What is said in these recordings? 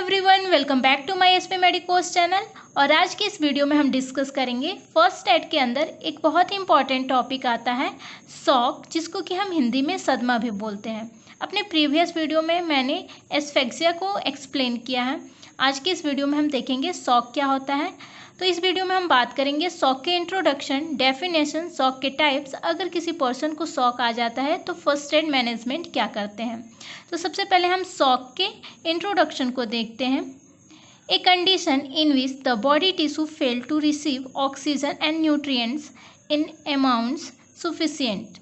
Everyone, welcome back to my SP medicos channel. और आज की इस वीडियो में हम डिस्कस करेंगे फर्स्ट एड के अंदर एक बहुत ही इंपॉर्टेंट टॉपिक आता है शॉक, जिसको कि हम हिंदी में सदमा भी बोलते हैं। अपने प्रीवियस वीडियो में मैंने एस्फेक्सिया को एक्सप्लेन किया है। आज की इस वीडियो में हम देखेंगे शॉक क्या होता है। तो इस वीडियो में हम बात करेंगे शॉक के इंट्रोडक्शन, डेफिनेशन, शॉक के टाइप्स, अगर किसी पर्सन को शॉक आ जाता है तो फर्स्ट एड मैनेजमेंट क्या करते हैं। तो सबसे पहले हम शॉक के इंट्रोडक्शन को देखते हैं। A condition in which the body tissue fail to receive oxygen and nutrients in amounts sufficient.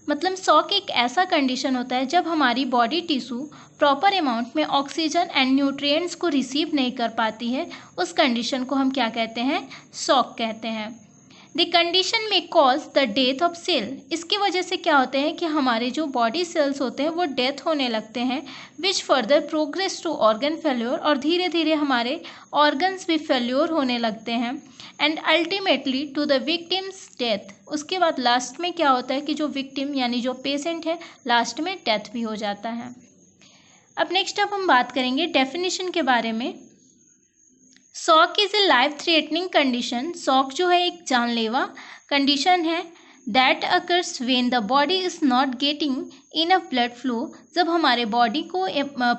मतलब शॉक एक ऐसा कंडीशन होता है जब हमारी बॉडी टिश्यू प्रॉपर अमाउंट में ऑक्सीजन एंड न्यूट्रिएंट्स को रिसीव नहीं कर पाती है। उस कंडीशन को हम क्या कहते हैं? शॉक कहते हैं। The condition may cause the death of cell. इसकी वजह से क्या होते हैं कि हमारे जो बॉडी सेल्स होते हैं वो डेथ होने लगते हैं, which further progress to organ failure, और धीरे धीरे हमारे ऑर्गन्स भी फेल्योर होने लगते हैं, and ultimately to the victim's death. उसके बाद लास्ट में क्या होता है कि जो विक्टिम यानी जो पेशेंट है लास्ट में डेथ भी हो जाता है। अब नेक्स्ट हम बात करेंगे डेफिनेशन के बारे में। Shock is a life threatening condition. Shock जो है एक जानलेवा कंडीशन है that occurs when the body is not getting enough blood flow. जब हमारे बॉडी को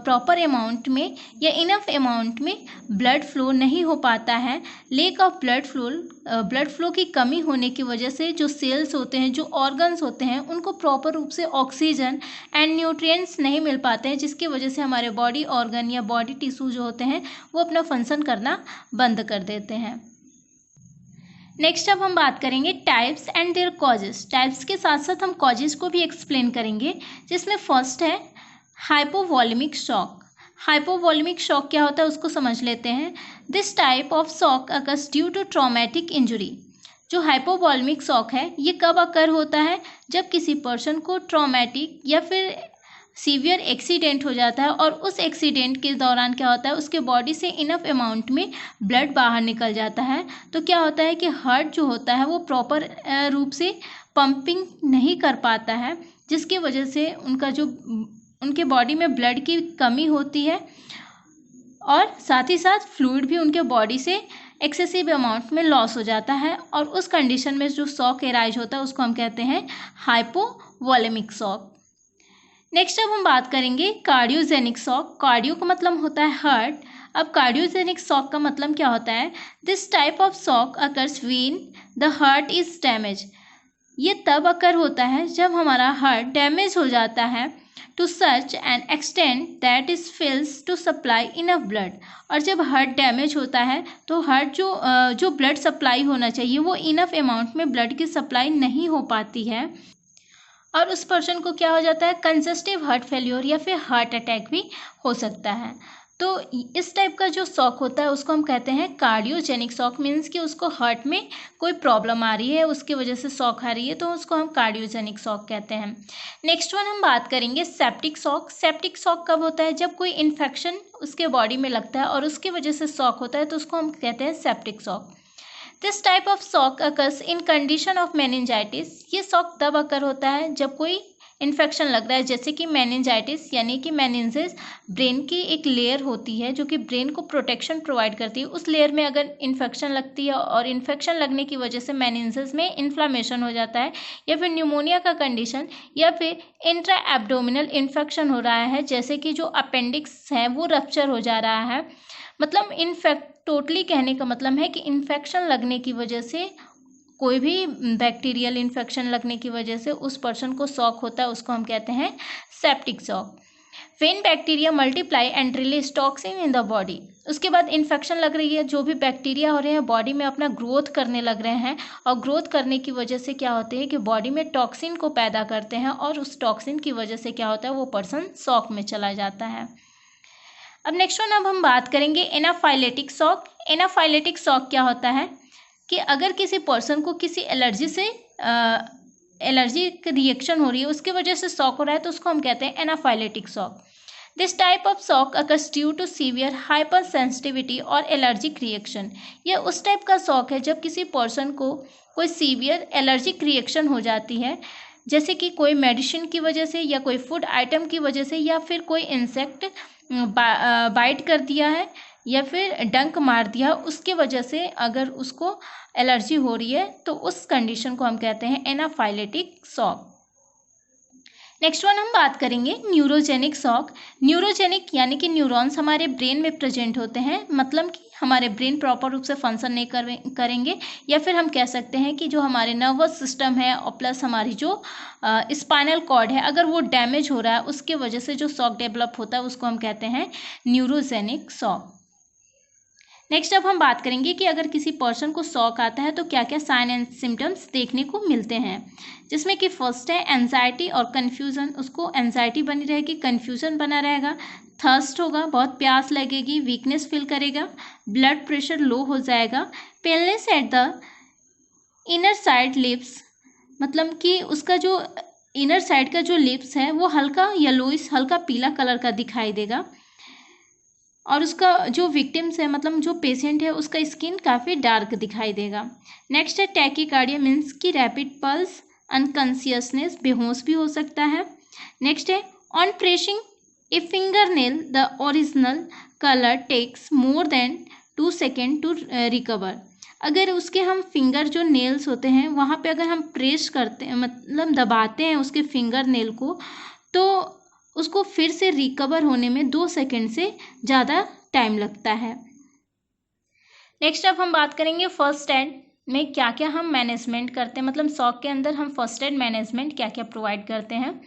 प्रॉपर अमाउंट में या इनफ अमाउंट में ब्लड फ्लो नहीं हो पाता है, लेक ऑफ ब्लड फ्लो की कमी होने की वजह से जो सेल्स होते हैं, जो ऑर्गन्स होते हैं, उनको प्रॉपर रूप से ऑक्सीजन एंड न्यूट्रिएंट्स नहीं मिल पाते हैं, जिसकी वजह से हमारे बॉडी ऑर्गन या बॉडी टिश्यू जो होते हैं वो अपना फंक्शन करना बंद कर देते हैं। नेक्स्ट अब हम बात करेंगे types and their causes. Types के साथ साथ हम कॉजेस को भी एक्सप्लेन करेंगे, जिसमें फर्स्ट है हाइपोवॉल्यूमिक शॉक। हाइपोवॉल्यूमिक शॉक क्या होता है उसको समझ लेते हैं। This type of shock occurs due to traumatic injury. जो हाइपोवॉल्यूमिक शॉक है ये कब अकर होता है? जब किसी पर्सन को ट्रॉमेटिक या फिर सीवियर एक्सीडेंट हो जाता है, और उस एक्सीडेंट के दौरान क्या होता है उसके बॉडी से इनफ अमाउंट में ब्लड बाहर निकल जाता है। तो क्या होता है कि हार्ट जो होता है वो प्रॉपर रूप से पंपिंग नहीं कर पाता है, जिसकी वजह से उनके बॉडी में ब्लड की कमी होती है, और साथ ही साथ फ्लूइड भी उनके बॉडी से एक्सेसिव अमाउंट में लॉस हो जाता है, और उस कंडीशन में जो शॉक एराइज होता है उसको हम कहते हैं हाइपोवॉल्यूमिक शॉक। नेक्स्ट अब हम बात करेंगे कार्डियोजेनिक शॉक। कार्डियो का मतलब होता है हार्ट। अब कार्डियोजेनिक शॉक का मतलब क्या होता है? This type of shock occurs when the heart is damage. ये तब अकर होता है जब हमारा हार्ट डैमेज हो जाता है to such an extent that is fails to supply enough blood. और जब हार्ट डैमेज होता है तो हार्ट जो ब्लड सप्लाई होना चाहिए वो इनफ अमाउंट में ब्लड की सप्लाई नहीं हो पाती है, और उस पर्सन को क्या हो जाता है? कंजस्टिव हार्ट फेल्योर या फिर हार्ट अटैक भी हो सकता है। तो इस टाइप का जो शॉक होता है उसको हम कहते हैं कार्डियोजेनिक शॉक। मीन्स कि उसको हार्ट में कोई प्रॉब्लम आ रही है, उसकी वजह से शॉक आ रही है, तो उसको हम कार्डियोजेनिक शॉक कहते हैं। नेक्स्ट वन हम बात करेंगे सेप्टिक शॉक। सेप्टिक शॉक कब होता है? जब कोई इन्फेक्शन उसके बॉडी में लगता है और उसकी वजह से शॉक होता है, तो उसको हम कहते हैं septic shock. This type of shock occurs in condition of meningitis. ये शॉक तब अकर होता है जब कोई इन्फेक्शन लग रहा है, जैसे कि मेनिंजाइटिस यानी कि मेनिंजेस ब्रेन की एक लेयर होती है जो कि ब्रेन को प्रोटेक्शन प्रोवाइड करती है। उस लेयर में अगर इन्फेक्शन लगती है और इन्फेक्शन लगने की वजह से मेनिंजेस में इन्फ्लामेशन हो जाता है, या फिर न्यूमोनिया का कंडीशन, या फिर इंट्रा एब्डोमिनल इन्फेक्शन हो रहा है, जैसे कि जो अपेंडिक्स है वो रप्चर हो जा रहा है। मतलब टोटली कहने का मतलब है कि इन्फेक्शन लगने की वजह से, कोई भी बैक्टीरियल इन्फेक्शन लगने की वजह से उस पर्सन को शॉक होता है, उसको हम कहते हैं septic shock. When bacteria multiply and release toxin in the body. उसके बाद इन्फेक्शन लग रही है, जो भी बैक्टीरिया हो रहे हैं बॉडी में अपना ग्रोथ करने लग रहे हैं, और ग्रोथ करने की वजह से क्या होते हैं कि बॉडी में टॉक्सिन को पैदा करते हैं, और उस टॉक्सिन की वजह से क्या होता है वो पर्सन शॉक में चला जाता है। अब नेक्स्ट वन अब हम बात करेंगे एनाफाइलेटिक शॉक। एनाफाइलेटिक शॉक क्या होता है कि अगर किसी पर्सन को किसी एलर्जी रिएक्शन हो रही है, उसकी वजह से शॉक हो रहा है, तो उसको हम कहते हैं anaphylactic shock. This type of shock occurs due to severe hypersensitivity और एलर्जिक रिएक्शन। यह उस टाइप का शॉक है जब किसी पर्सन को कोई सीवियर एलर्जिक रिएक्शन हो जाती है, जैसे कि कोई मेडिसिन की वजह से या कोई फूड आइटम की वजह से या फिर कोई इंसेक्ट बाइट कर दिया है या फिर डंक मार दिया, उसके वजह से अगर उसको एलर्जी हो रही है तो उस कंडीशन को हम कहते हैं एनाफाइलेटिक शॉक। नेक्स्ट वन हम बात करेंगे न्यूरोजेनिक शॉक। न्यूरोजेनिक यानी कि न्यूरॉन्स हमारे ब्रेन में प्रेजेंट होते हैं, मतलब कि हमारे ब्रेन प्रॉपर रूप से फंक्शन नहीं करेंगे, या फिर हम कह सकते हैं कि जो हमारे नर्वस सिस्टम है और प्लस हमारी जो स्पाइनल कॉर्ड है, अगर वो डैमेज हो रहा है उसके वजह से जो शॉक डेवलप होता है उसको हम कहते हैं न्यूरोजेनिक शॉक। नेक्स्ट अब हम बात करेंगे कि अगर किसी पर्सन को शॉक आता है तो क्या क्या साइन एंड सिम्टम्स देखने को मिलते हैं, जिसमें कि फर्स्ट है एंजाइटी और कन्फ्यूज़न। उसको एंजाइटी बनी रहेगी, कन्फ्यूज़न बना रहेगा, थर्स्ट होगा, बहुत प्यास लगेगी, वीकनेस फील करेगा, ब्लड प्रेशर लो हो जाएगा, paleness at the inner side lips, मतलब कि उसका जो इनर साइड का जो लिप्स है वो हल्का येलोइश, हल्का पीला कलर का दिखाई देगा, और उसका जो विक्टिम्स है, मतलब जो पेशेंट है, उसका स्किन काफ़ी डार्क दिखाई देगा। नेक्स्ट है टैकीकार्डिया, मीन्स की रैपिड पल्स, अनकॉन्शियसनेस, बेहोश भी हो सकता है। नेक्स्ट है on pressing a finger nail the original colour takes more than 2 second to recover. अगर उसके हम फिंगर जो नेल्स होते हैं वहाँ पे अगर हम प्रेस करते हैं, मतलब दबाते हैं उसके फिंगर नेल को, तो उसको फिर से रिकवर होने में 2 सेकेंड से ज़्यादा टाइम लगता है। नेक्स्ट अब हम बात करेंगे फर्स्ट एड में क्या क्या हम मैनेजमेंट करते हैं, मतलब शॉक के अंदर हम फर्स्ट एड मैनेजमेंट क्या क्या प्रोवाइड करते हैं।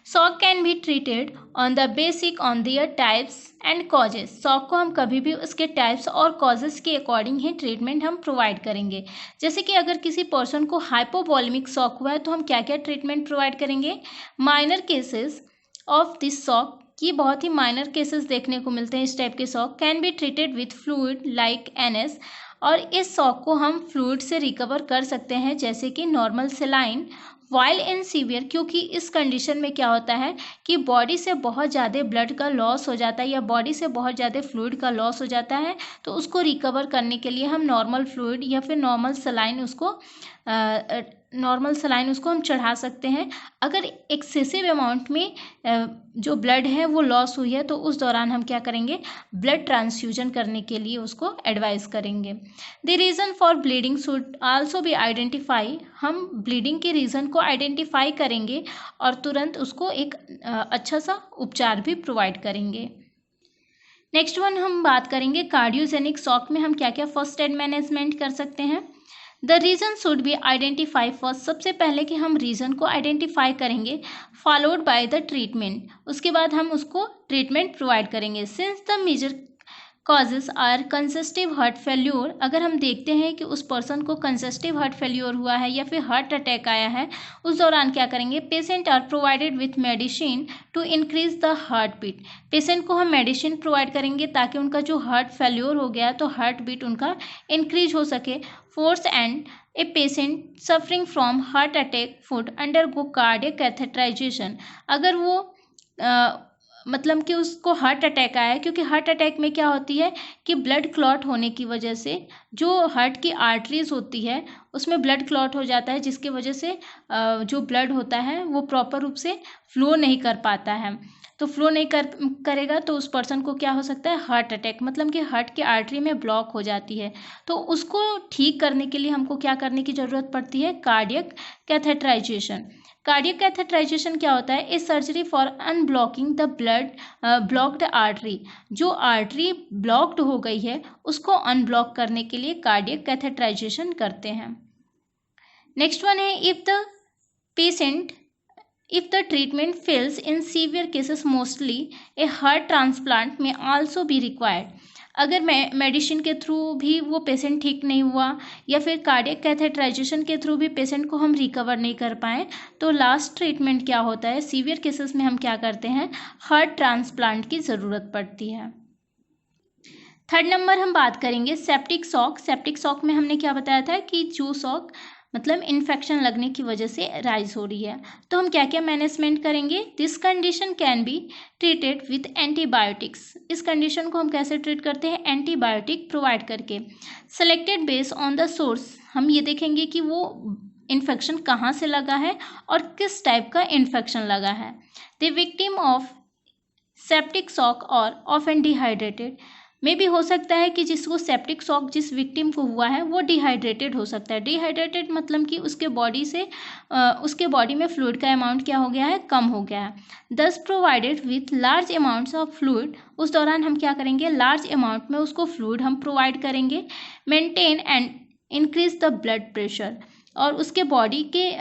Shock can be treated on the basic on their types and causes. Shock को हम कभी भी उसके टाइप्स और कॉजेज के अकॉर्डिंग ही ट्रीटमेंट हम प्रोवाइड करेंगे। जैसे कि अगर किसी पर्सन को हाइपोवॉलेमिक शॉक हुआ है तो हम क्या क्या ट्रीटमेंट प्रोवाइड करेंगे। Minor cases of this shock, ये बहुत ही माइनर केसेस देखने को मिलते हैं इस टाइप के shock, can be treated with fluid like NS, और इस शॉक को हम फ्लूइड से रिकवर कर सकते हैं जैसे कि normal saline. While in severe, क्योंकि इस कंडीशन में क्या होता है कि बॉडी से बहुत ज़्यादा ब्लड का लॉस हो जाता है या बॉडी से बहुत ज़्यादा फ्लूइड का लॉस हो जाता है, तो उसको रिकवर करने के लिए हम नॉर्मल फ्लूइड या फिर नॉर्मल सलाइन उसको हम चढ़ा सकते हैं। अगर एक्सेसिव अमाउंट में जो ब्लड है वो लॉस हुई है तो उस दौरान हम क्या करेंगे, ब्लड ट्रांसफ्यूजन करने के लिए उसको एडवाइस करेंगे। The reason for bleeding should also be identify, हम ब्लीडिंग के रीज़न को आइडेंटिफाई करेंगे और तुरंत उसको एक अच्छा सा उपचार भी प्रोवाइड करेंगे। नेक्स्ट वन हम बात करेंगे कार्डियोजेनिक शॉक में हम क्या क्या फर्स्ट एड मैनेजमेंट कर सकते हैं। The reason should be identify first, सबसे पहले कि हम रीज़न को आइडेंटिफाई करेंगे, फॉलोड बाय द ट्रीटमेंट, उसके बाद हम उसको ट्रीटमेंट प्रोवाइड करेंगे। Since the major causes are congestive heart failure, अगर हम देखते हैं कि उस पर्सन को कंजेस्टिव हार्ट फेल्योर हुआ है या फिर हार्ट अटैक आया है, उस दौरान क्या करेंगे, patient are provided with medicine to increase the heartbeat, patient को हम मेडिसिन प्रोवाइड करेंगे ताकि उनका जो हार्ट फेल्योर हो गया तो हार्ट बीट उनका इंक्रीज हो सके। Force and a patient suffering from heart attack would undergo cardiac catheterization, अगर वो मतलब कि उसको हार्ट अटैक आया है, क्योंकि हार्ट अटैक में क्या होती है कि ब्लड क्लॉट होने की वजह से जो हार्ट की आर्टरीज होती है उसमें ब्लड क्लॉट हो जाता है, जिसकी वजह से जो ब्लड होता है वो प्रॉपर रूप से फ्लो नहीं कर पाता है, तो फ्लो नहीं करेगा तो उस पर्सन को क्या हो सकता है, हार्ट अटैक, मतलब कि हार्ट की आर्टरी में ब्लॉक हो जाती है। तो उसको ठीक करने के लिए हमको क्या करने की ज़रूरत पड़ती है, कार्डियक कैथेटराइजेशन। कार्डियक कैथेटराइजेशन क्या होता है, इस surgery for unblocking the blocked artery, जो आर्टरी ब्लॉक्ड हो गई है उसको अनब्लॉक करने के लिए कार्डियक कैथेटराइजेशन करते हैं। नेक्स्ट वन है if the treatment fails in severe cases mostly a heart transplant may also be required, अगर मेडिसिन के थ्रू भी वो पेशेंट ठीक नहीं हुआ या फिर कार्डियक कैथेटराइजेशन के थ्रू भी पेशेंट को हम रिकवर नहीं कर पाए तो लास्ट ट्रीटमेंट क्या होता है, सीवियर केसेस में हम क्या करते हैं, हार्ट ट्रांसप्लांट की ज़रूरत पड़ती है। थर्ड नंबर हम बात करेंगे सेप्टिक शॉक। सेप्टिक शॉक में हमने क्या बताया था कि जो शॉक मतलब इन्फेक्शन लगने की वजह से राइज हो रही है, तो हम क्या क्या मैनेजमेंट करेंगे। This condition can be treated with antibiotics, इस कंडीशन को हम कैसे ट्रीट करते हैं, एंटीबायोटिक प्रोवाइड करके। Selected based on the source, हम ये देखेंगे कि वो इन्फेक्शन कहाँ से लगा है और किस टाइप का इन्फेक्शन लगा है। The victim of septic shock और ऑफन डिहाइड्रेटेड में भी हो सकता है कि जिसको सेप्टिक शॉक जिस विक्टिम को हुआ है वो डिहाइड्रेटेड हो सकता है। डिहाइड्रेटेड मतलब कि उसके बॉडी में फ्लूइड का अमाउंट क्या हो गया है, कम हो गया है। दस provided with large amounts of fluid, उस दौरान हम क्या करेंगे, लार्ज अमाउंट में उसको फ्लूइड हम प्रोवाइड करेंगे। Maintain and increase the blood pressure, और उसके बॉडी के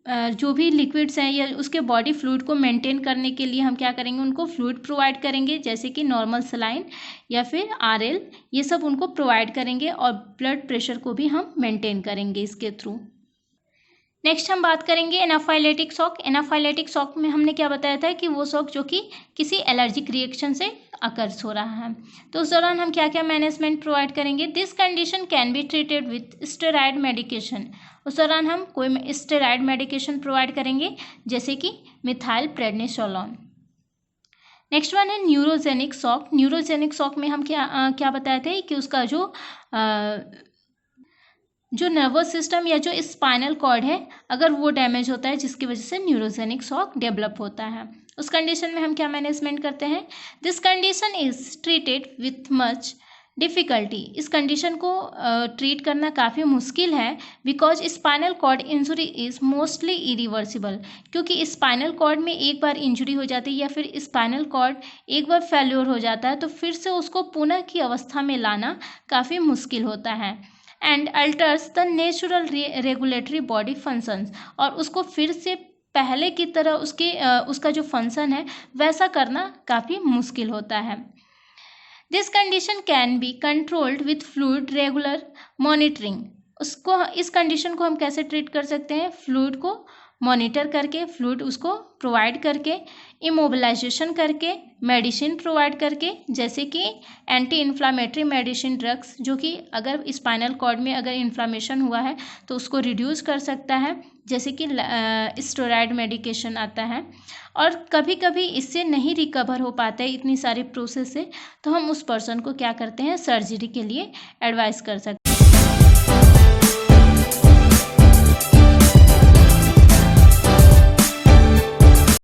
जो भी लिक्विड्स हैं या उसके बॉडी फ्लूइड को मेंटेन करने के लिए हम क्या करेंगे, उनको फ्लूइड प्रोवाइड करेंगे, जैसे कि नॉर्मल सलाइन या फिर आरएल, ये सब उनको प्रोवाइड करेंगे और ब्लड प्रेशर को भी हम मेंटेन करेंगे इसके थ्रू। नेक्स्ट हम बात करेंगे एनाफाइलेटिक शॉक। एनाफाइलेटिक शॉक में हमने क्या बताया था कि वो शॉक जो कि किसी एलर्जिक रिएक्शन से अकर्स हो रहा है, तो उस दौरान हम क्या क्या मैनेजमेंट प्रोवाइड करेंगे। This condition can be treated with steroid medication, उस दौरान हम कोई स्टेरॉइड मेडिकेशन प्रोवाइड करेंगे जैसे कि मिथाइल प्रेडनिसोलोन। नेक्स्ट वन है न्यूरोजेनिक शॉक। न्यूरोजेनिक शॉक में हम क्या बताए थे कि उसका जो नर्वस सिस्टम या जो स्पाइनल कॉर्ड है अगर वो डैमेज होता है जिसकी वजह से न्यूरोजेनिक शॉक डेवलप होता है, उस कंडीशन में हम क्या मैनेजमेंट करते हैं। This condition is treated with much difficulty, इस कंडीशन को ट्रीट करना काफ़ी मुश्किल है। Because spinal cord injury is mostly irreversible, क्योंकि स्पाइनल कॉर्ड में एक बार इंजुरी हो जाती है या फिर स्पाइनल कॉर्ड एक बार फेल्योर हो जाता है तो फिर से उसको पुनः की अवस्था में लाना काफ़ी मुश्किल होता है। And altars the natural regulatory body functions, और उसको फिर से पहले की तरह उसका जो फंक्शन है वैसा करना काफ़ी मुश्किल होता है। This condition can be controlled with fluid regular monitoring, इस कंडीशन को हम कैसे ट्रीट कर सकते हैं, फ्लूइड को मॉनिटर करके, फ्लूइड उसको प्रोवाइड करके, इमोबिलाइजेशन करके, मेडिसिन प्रोवाइड करके, जैसे कि एंटी इन्फ्लामेटरी मेडिसिन ड्रग्स, जो कि अगर स्पाइनल कॉर्ड में अगर इन्फ्लामेशन हुआ है तो उसको रिड्यूस कर सकता है, जैसे कि स्टेरॉइड मेडिकेशन आता है। और कभी कभी इससे नहीं रिकवर हो पाता है इतनी सारी प्रोसेस से, तो हम उस पर्सन को क्या करते हैं, सर्जरी के लिए एडवाइस कर सकते हैं।